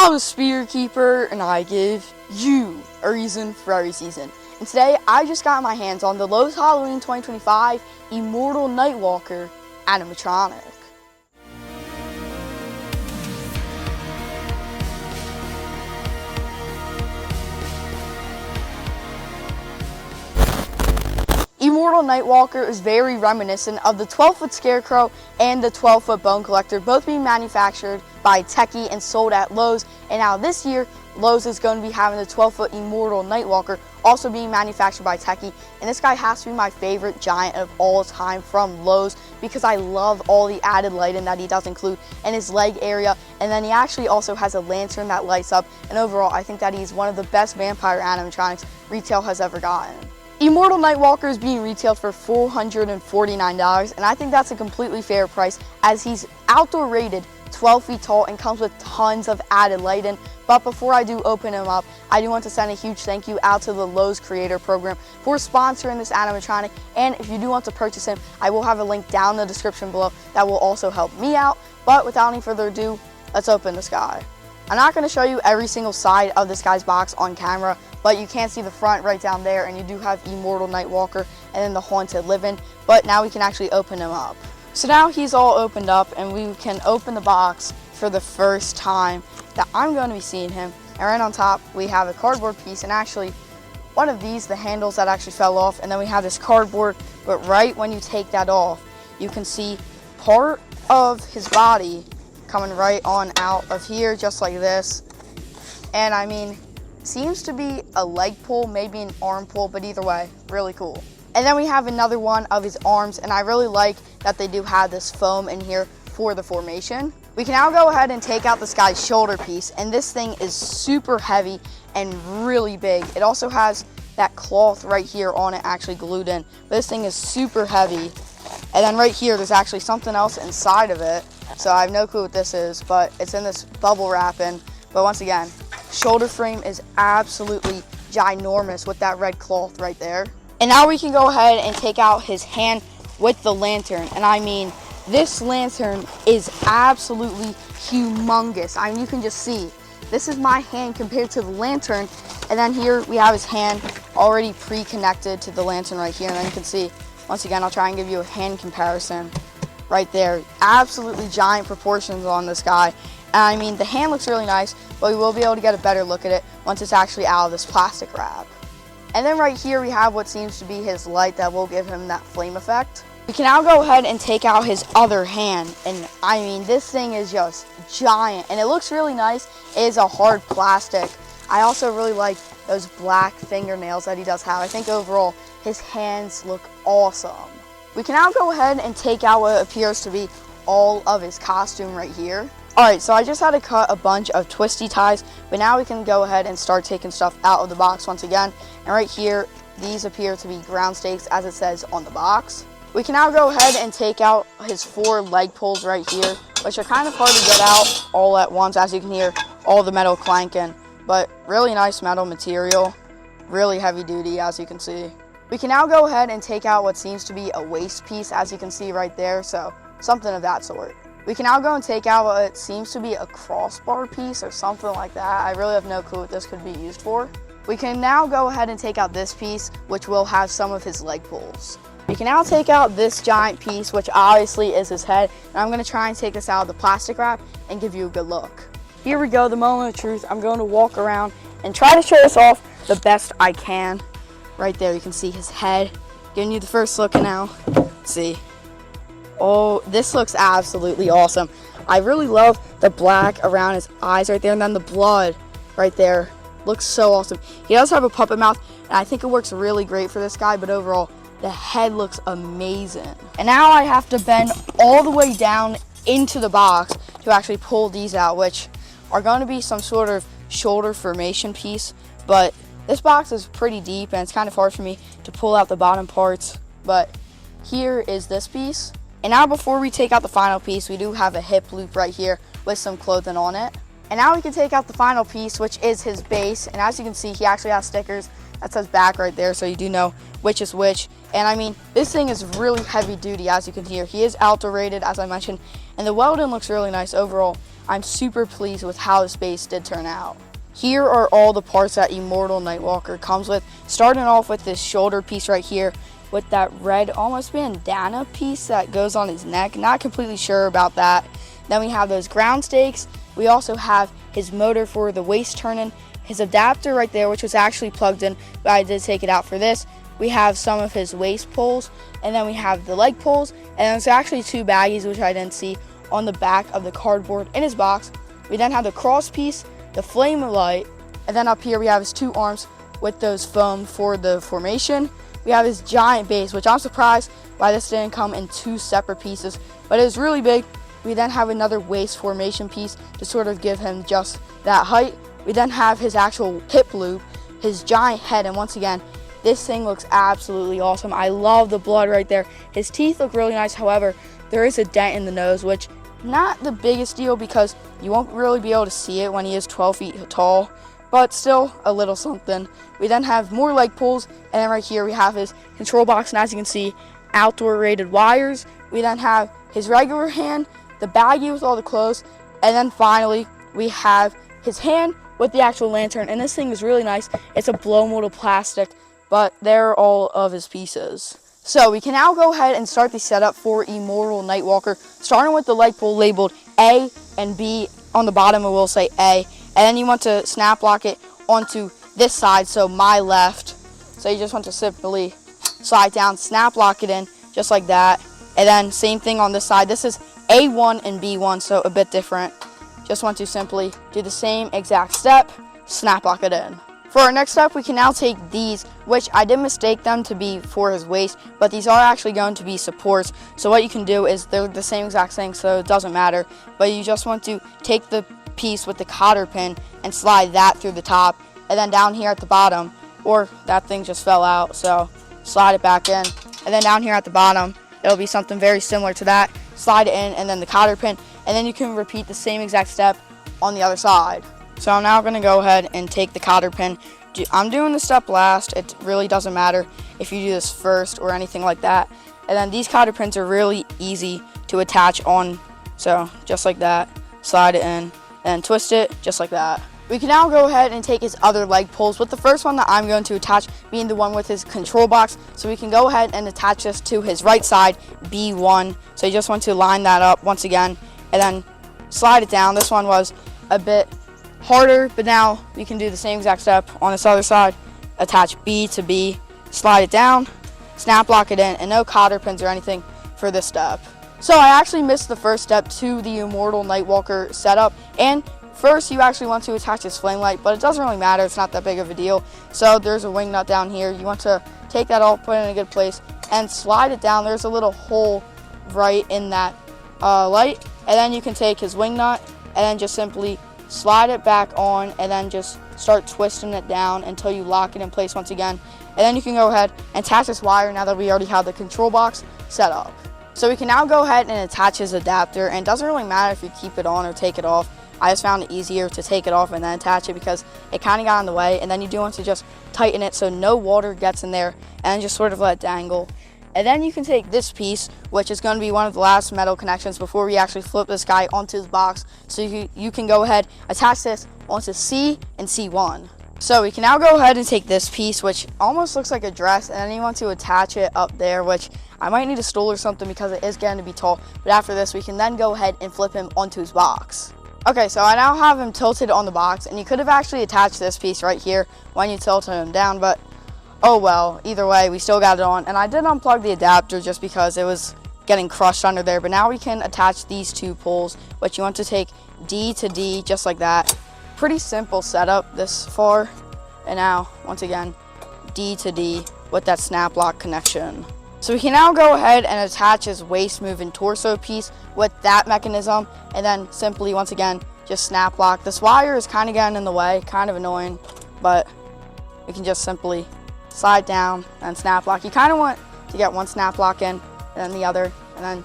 I'm a Spear Keeper, and I give you a reason for every season. And today, I just got my hands on the Lowe's Halloween 2025 Immortal Nightwalker Animatronic. Immortal Nightwalker is very reminiscent of the 12-foot Scarecrow and the 12-foot Bone Collector, both being manufactured by Techie and sold at Lowe's. And now this year, Lowe's is going to be having the 12-foot Immortal Nightwalker, also being manufactured by Techie. And this guy has to be my favorite giant of all time from Lowe's because I love all the added lighting that he does include in his leg area. And then he actually also has a lantern that lights up. And overall, I think that he's one of the best vampire animatronics retail has ever gotten. Immortal Nightwalker is being retailed for $449, and I think that's a completely fair price as he's outdoor rated, 12 feet tall, and comes with tons of added lighting. But before I do open him up, I do want to send a huge thank you out to the Lowe's Creator Program for sponsoring this animatronic. And if you do want to purchase him, I will have a link down in the description below that will also help me out. But without any further ado, let's open this guy. I'm not going to show you every single side of this guy's box on camera, but you can see the front right down there, and you do have Immortal Nightwalker and then the Haunted Living. But now we can actually open him up. So now he's all opened up, and we can open the box for the first time that I'm going to be seeing him. And right on top, we have a cardboard piece, and actually one of these, the handles that actually fell off, and then we have this cardboard, but right when you take that off, you can see part of his body coming right on out of here, just like this. And I mean, seems to be a leg pull, maybe an arm pull, but either way, really cool. And then we have another one of his arms, and I really like that they do have this foam in here for the formation. We can now go ahead and take out this guy's shoulder piece, and this thing is super heavy and really big. It also has that cloth right here on it actually glued in, but this thing is super heavy. And then right here, there's actually something else inside of it. So I have no clue what this is, but it's in this bubble wrapping. But once again, shoulder frame is absolutely ginormous with that red cloth right there. And now we can go ahead and take out his hand with the lantern. And I mean, this lantern is absolutely humongous. I mean, you can just see, this is my hand compared to the lantern. And then here we have his hand already pre-connected to the lantern right here. And then you can see, once again, I'll try and give you a hand comparison right there. Absolutely giant proportions on this guy. And I mean, the hand looks really nice, but we will be able to get a better look at it once it's actually out of this plastic wrap. And then right here we have what seems to be his light that will give him that flame effect. We can now go ahead and take out his other hand, and I mean, this thing is just giant, and it looks really nice. It is a hard plastic. I also really like those black fingernails that he does have. I think overall his hands look awesome. We can now go ahead and take out what appears to be all of his costume right here. Alright, so I just had to cut a bunch of twisty ties, but now we can go ahead and start taking stuff out of the box once again. And right here, these appear to be ground stakes as it says on the box. We can now go ahead and take out his 4 leg pulls right here, which are kind of hard to get out all at once, as you can hear all the metal clanking. But really nice metal material, really heavy duty as you can see. We can now go ahead and take out what seems to be a waist piece, as you can see right there, so something of that sort. We can now go and take out what seems to be a crossbar piece or something like that. I really have no clue what this could be used for. We can now go ahead and take out this piece, which will have some of his leg pulls. We can now take out this giant piece, which obviously is his head, and I'm going to try and take this out of the plastic wrap and give you a good look. Here we go, the moment of truth. I'm going to walk around and try to show this off the best I can. Right there, you can see his head. Giving you the first look now. Let's see. Oh, this looks absolutely awesome. I really love the black around his eyes right there, and then the blood right there. Looks so awesome. He does have a puppet mouth, and I think it works really great for this guy, but overall, the head looks amazing. And now I have to bend all the way down into the box to actually pull these out, which are going to be some sort of shoulder formation piece, but this box is pretty deep and it's kind of hard for me to pull out the bottom parts. But here is this piece. And now before we take out the final piece, we do have a hip loop right here with some clothing on it. And now we can take out the final piece, which is his base. And as you can see, he actually has stickers that says back right there, so you do know which is which. And I mean, this thing is really heavy duty, as you can hear. He is outdoor rated, as I mentioned, and the welding looks really nice overall. I'm super pleased with how this base did turn out. Here are all the parts that Immortal Nightwalker comes with, starting off with this shoulder piece right here with that red almost bandana piece that goes on his neck. Not completely sure about that. Then we have those ground stakes. We also have his motor for the waist turning, his adapter right there, which was actually plugged in, but I did take it out for this. We have some of his waist pulls, and then we have the leg pulls, and there's actually 2 baggies, which I didn't see, on the back of the cardboard in his box. We then have the cross piece, the flame light, and then up here we have his 2 arms with those foam for the formation. We have his giant base, which I'm surprised why this didn't come in 2 separate pieces, but it was really big. We then have another waist formation piece to sort of give him just that height. We then have his actual hip loop, his giant head, and once again, this thing looks absolutely awesome. I love the blood right there. His teeth look really nice. However, there is a dent in the nose, which not the biggest deal because you won't really be able to see it when he is 12 feet tall, but still a little something. We then have more leg pulls, and then right here we have his control box, and as you can see, outdoor rated wires. We then have his regular hand, the baggie with all the clothes, and then finally we have his hand with the actual lantern, and this thing is really nice. It's a blow molded plastic, but they're all of his pieces. So we can now go ahead and start the setup for Immortal Nightwalker, starting with the leg pull labeled A and B. On the bottom it will say A, and then you want to snap lock it onto this side, so my left. So you just want to simply slide down, snap lock it in just like that, and then same thing on this side. This is A1 and B1, so a bit different. Just want to simply do the same exact step, snap lock it in. For our next step, we can now take these, which I did mistake them to be for his waist, but these are actually going to be supports. So what you can do is they're the same exact thing, so it doesn't matter, but you just want to take the piece with the cotter pin and slide that through the top, and then down here at the bottom, or that thing just fell out, so slide it back in, and then down here at the bottom, it'll be something very similar to that. Slide it in, and then the cotter pin, and then you can repeat the same exact step on the other side. So I'm now going to go ahead and take the cotter pin. I'm doing the step last. It really doesn't matter if you do this first or anything like that. And then these cotter pins are really easy to attach on. So just like that, slide it in, and twist it just like that. We can now go ahead and take his other leg pulls, with the first one that I'm going to attach being the one with his control box. So we can go ahead and attach this to his right side, B1. So you just want to line that up once again, and then slide it down. This one was a bit harder, but now we can do the same exact step on this other side. Attach B to B, slide it down, snap lock it in, and no cotter pins or anything for this step. So I actually missed the first step to the Immortal Nightwalker setup, and first you actually want to attach his flame light, but it doesn't really matter, it's not that big of a deal. So there's a wing nut down here. You want to take that off, put it in a good place, and slide it down. There's a little hole right in that light, and then you can take his wing nut and then just simply slide it back on, and then just start twisting it down until you lock it in place once again. And then you can go ahead and attach this wire now that we already have the control box set up. So we can now go ahead and attach his adapter, and it doesn't really matter if you keep it on or take it off. I just found it easier to take it off and then attach it because it kind of got in the way, and then you do want to just tighten it so no water gets in there, and just sort of let it dangle. And then you can take this piece, which is going to be one of the last metal connections before we actually flip this guy onto his box. So you can go ahead, attach this onto C and C1. So we can now go ahead and take this piece, which almost looks like a dress, and then you want to attach it up there, which I might need a stool or something because it is going to be tall. But after this, we can then go ahead and flip him onto his box. Okay, so I now have him tilted on the box, and you could have actually attached this piece right here when you tilted him down, but oh well, either way, we still got it on. And I did unplug the adapter just because it was getting crushed under there, but now we can attach these 2 pulls, which you want to take D to D just like that. Pretty simple setup this far. And now, once again, D to D with that snap lock connection. So we can now go ahead and attach his waist moving torso piece with that mechanism, and then simply, once again, just snap lock. This wire is kind of getting in the way, kind of annoying, but we can just simply slide down and snap lock. You kind of want to get one snap lock in and then the other, and then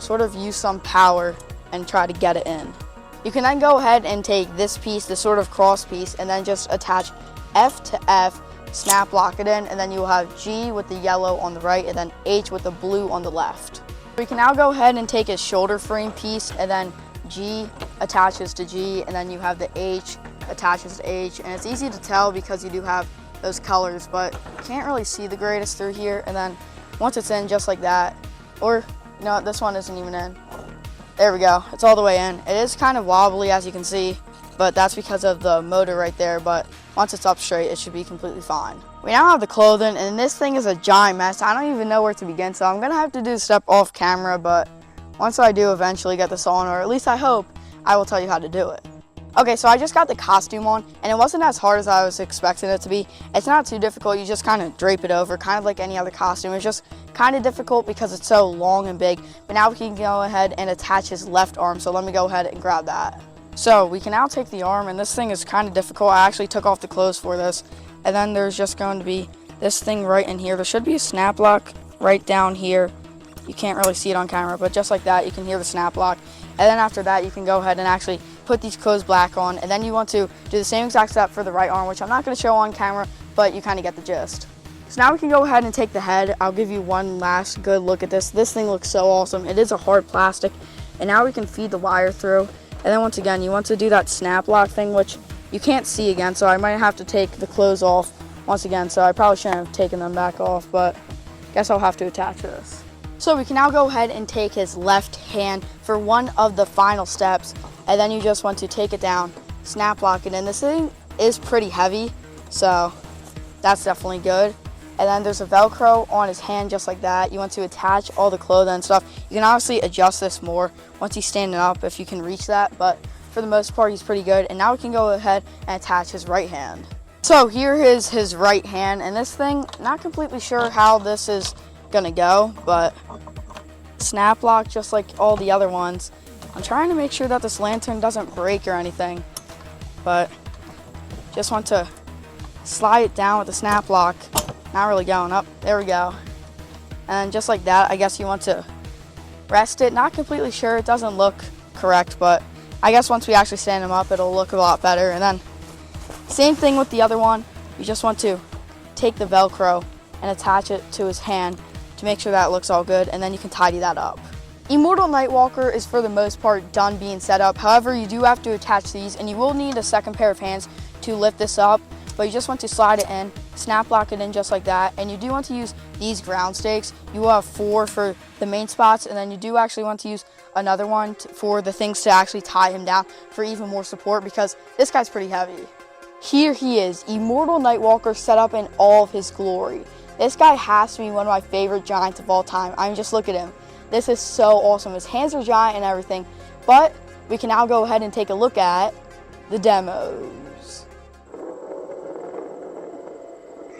sort of use some power and try to get it in. You can then go ahead and take this piece, this sort of cross piece, and then just attach F to F, snap lock it in, and then you'll have G with the yellow on the right and then H with the blue on the left. We can now go ahead and take his shoulder frame piece and then G attaches to G, and then you have the H attaches to H, and it's easy to tell because you do have those colors, but you can't really see the greatest through here. And then once it's in, just like that, or no, this one isn't even in. There we go, it's all the way in. It is kind of wobbly, as you can see, but that's because of the motor right there, but once it's up straight, it should be completely fine. We now have the clothing, and this thing is a giant mess. I don't even know where to begin, so I'm gonna have to do the step off camera, but once I do eventually get this on, or at least I hope, I will tell you how to do it. Okay, so I just got the costume on, and it wasn't as hard as I was expecting it to be. It's not too difficult, you just kind of drape it over, kind of like any other costume. It's just kind of difficult because it's so long and big, but now we can go ahead and attach his left arm, so let me go ahead and grab that. So we can now take the arm, and this thing is kind of difficult. I actually took off the clothes for this, and then there's just going to be this thing right in here. There should be a snap lock right down here. You can't really see it on camera, but just like that, you can hear the snap lock. And then after that, you can go ahead and actually put these clothes back on, and then you want to do the same exact step for the right arm, which I'm not going to show on camera, but you kind of get the gist. So now we can go ahead and take the head. I'll give you one last good look at this. This thing looks so awesome. It is a hard plastic, and now we can feed the wire through. And then once again, you want to do that snap lock thing, which you can't see again, so I might have to take the clothes off once again, so I probably shouldn't have taken them back off, but guess I'll have to attach this. So we can now go ahead and take his left hand for one of the final steps, and then you just want to take it down, snap lock it in. This thing is pretty heavy, so that's definitely good. And then there's a Velcro on his hand just like that. You want to attach all the clothing and stuff. You can obviously adjust this more once he's standing up if you can reach that, but for the most part he's pretty good. And now we can go ahead and attach his right hand. So here is his right hand, and this thing, not completely sure how this is gonna go, but snap lock just like all the other ones. I'm trying to make sure that this lantern doesn't break or anything, but just want to slide it down with the snap lock. Not really going up. There we go. And just like that, I guess you want to rest it. Not completely sure. It doesn't look correct, but I guess once we actually stand him up, it'll look a lot better. And then same thing with the other one. You just want to take the Velcro and attach it to his hand to make sure that looks all good, and then you can tidy that up. Immortal Nightwalker is for the most part done being set up. However, you do have to attach these, and you will need a second pair of hands to lift this up, but you just want to slide it in, snap lock it in just like that, and you do want to use these ground stakes. You will have 4 for the main spots, and then you do actually want to use another one for the things to actually tie him down for even more support, because this guy's pretty heavy. Here he is, Immortal Nightwalker, set up in all of his glory. This guy has to be one of my favorite giants of all time. I mean, just look at him. This is so awesome. His hands are giant and everything, but we can now go ahead and take a look at the demos.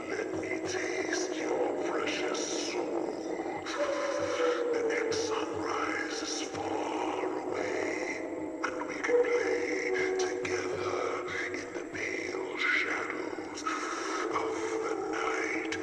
Let me taste your precious soul. The next sunrise is far away, and we can play together in the pale shadows of the night.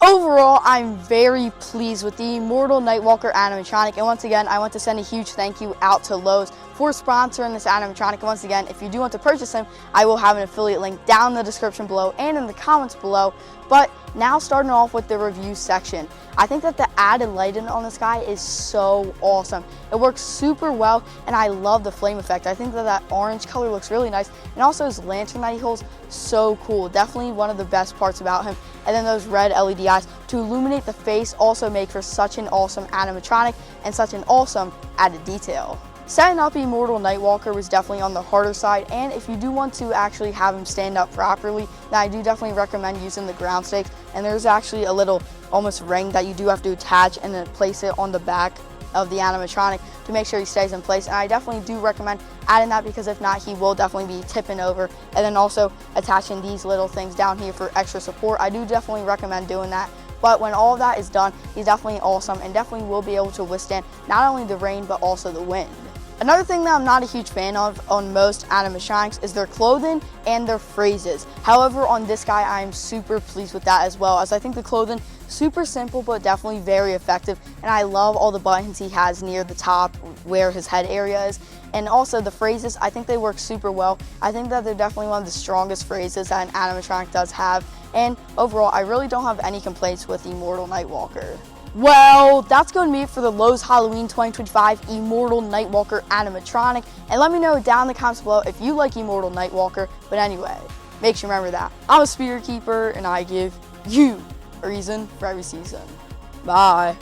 Overall, I'm very pleased with the Immortal Nightwalker animatronic, and once again, I want to send a huge thank you out to Lowe's for sponsoring this animatronic. And once again, if you do want to purchase him, I will have an affiliate link down in the description below and in the comments below. But now starting off with the review section, I think that the added lighting on this guy is so awesome. It works super well, and I love the flame effect. I think that that orange color looks really nice, and also his lantern that he holds, so cool. Definitely one of the best parts about him. And then those red LED eyes to illuminate the face also make for such an awesome animatronic and such an awesome added detail. Setting up Immortal Nightwalker was definitely on the harder side, and if you do want to actually have him stand up properly, then I do definitely recommend using the ground stakes. And there's actually a little almost ring that you do have to attach and then place it on the back of the animatronic to make sure he stays in place. And I definitely do recommend adding that, because if not, he will definitely be tipping over. And then also attaching these little things down here for extra support. I do definitely recommend doing that. But when all of that is done, he's definitely awesome and definitely will be able to withstand not only the rain but also the wind. Another thing that I'm not a huge fan of on most animatronics is their clothing and their phrases. However, on this guy, I am super pleased with that as well, as I think the clothing super simple but definitely very effective, and I love all the buttons he has near the top where his head area is. And also the phrases, I think they work super well. I think that they're definitely one of the strongest phrases that an animatronic does have, and overall I really don't have any complaints with Immortal Nightwalker. Well, that's going to be it for the Lowe's Halloween 2025 Immortal Nightwalker animatronic. And let me know down in the comments below if you like Immortal Nightwalker. But anyway, make sure you remember that I'm a spirit keeper and I give you a reason for every season. Bye.